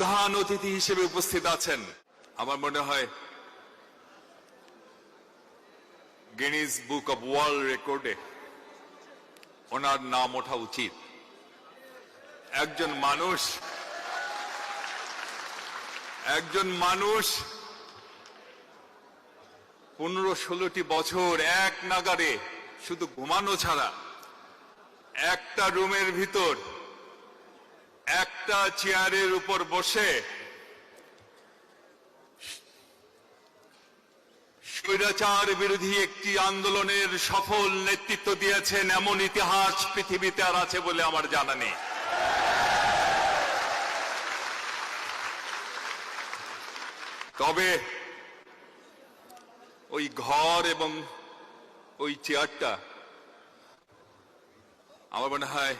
প্রধান অতিথি হিসেবে উপস্থিত আছেন। আমার মনে হয় গিনিস বুক অব ওয়ার্ল্ড রেকর্ডে ওনার নাম ওঠা উচিত। একজন মানুষ 15-16টি বছর এক নাগারে শুধু ঘুমানো ছাড়া একটা রুমের ভিতর একটা চেয়ারের উপর বসে স্বৈরাচার বিরোধী একটি আন্দোলনের সফল নেতৃত্ব দিয়েছেন, এমন ইতিহাস পৃথিবীতে আর আছে বলে আমার জানা নেই। তবে ওই ঘর এবং ওই চেয়ারটা, আমার মনে হয়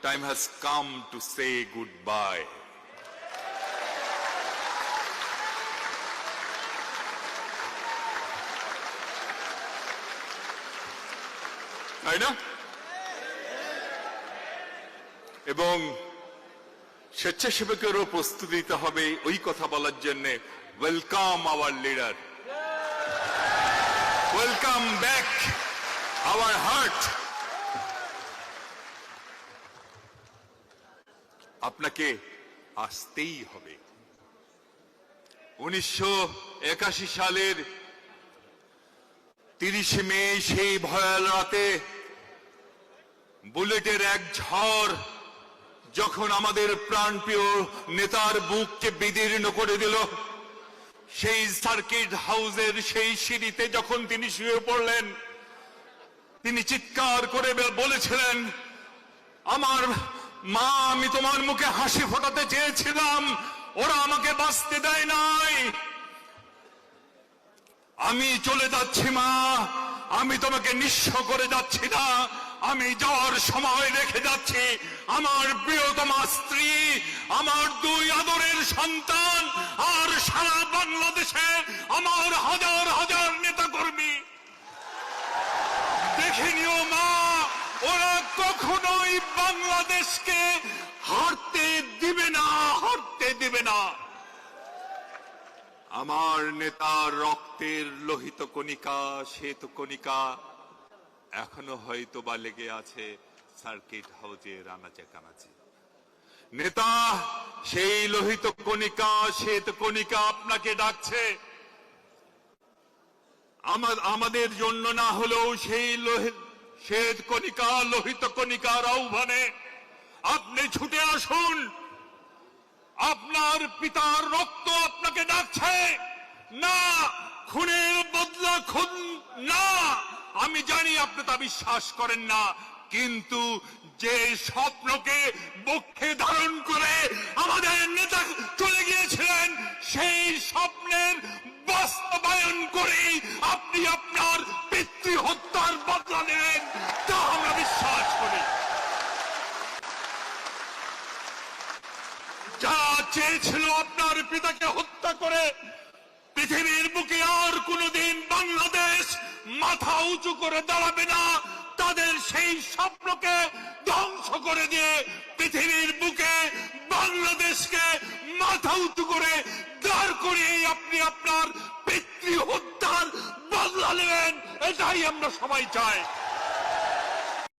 time has come to say goodbye. তাই না? এবং স্বেচ্ছাসেবকেরও প্রস্তুতি নিতে হবে ওই কথা বলার জন্য। Welcome hour leader, welcome back hour heart. আপনাকে আসতেই হবে। 1981 সালের 30 মে সেই ভয়াল রাতে বুলেটের এক ঝড় যখন আমাদের প্রাণপ্রিয় নেতার বুককে বিদীর্ণ করে দিল, সেই সার্কিট হাউসের সেই সিঁড়িতে যখন তিনি শুয়ে পড়লেন, তিনি চিৎকার করে বলেছিলেন, আমার মা, আমি তোমার মুখে হাসি ফোটাতে চেয়েছিলাম, ওরা আমাকে বাঁচতে দেয় নাই। আমি চলে যাচ্ছি মা, আমি তোমাকে নিঃস্ব করে যাচ্ছি না, আমি যাওয়ার সময় রেখে যাচ্ছি আমার প্রিয়তমা স্ত্রী, আমার 2 আদরের সন্তান, আর সারা বাংলাদেশে আমার হাজার হাজার নেতা কর্মী। দেখে নিও মা, ওরা কখনোই বাংলাদেশকে হারতে দিবে না, হারতে দিবে না। আমার নেতার রক্তের লোহিত কণিকা, শ্বেত কণিকা এখনো হয়তো বা লেগে আছে সার্কিট হাউজের আনাচে কানাচে। নেতা, সেই লোহিত কণিকা, শ্বেত কণিকা আপনাকে ডাকছে। আমাদের জন্য না হলেও সেই শ্বেত কণিকা, লোহিত কণিকার আহ্বানে আপনি ছুটে আসুন। আপনার পিতার রক্ত আপনাকে ডাকছে। না, খুনের বদলা খুন না। আমি জানি আপনি তা বিশ্বাস করেন না, কিন্তু যে স্বপ্নকে বক্ষে ধারণ করে আমাদের নেতা চলে গিয়েছিলেন, সেই স্বপ্নের বাস্তবায়ন করেই আপনি আপনার পিতৃ হত্যার বদলা নেন, তা আমরা বিশ্বাস করি। যা চেয়েছিল আপনার পিতাকে হত্যা করে পৃথিবীর বুকে আর কোনদিন বাংলাদেশ মাথা উঁচু করে দাঁড়াবে না, তাদের সেই স্বপ্নকে ধ্বংস করে দিয়ে পৃথিবীর বুকে বাংলাদেশকে মাথা উঁচু করে দাঁড় করিয়ে আপনি আপনার পিতৃ হত্যার বদলা নেবেন, এটাই আমরা সবাই চাই।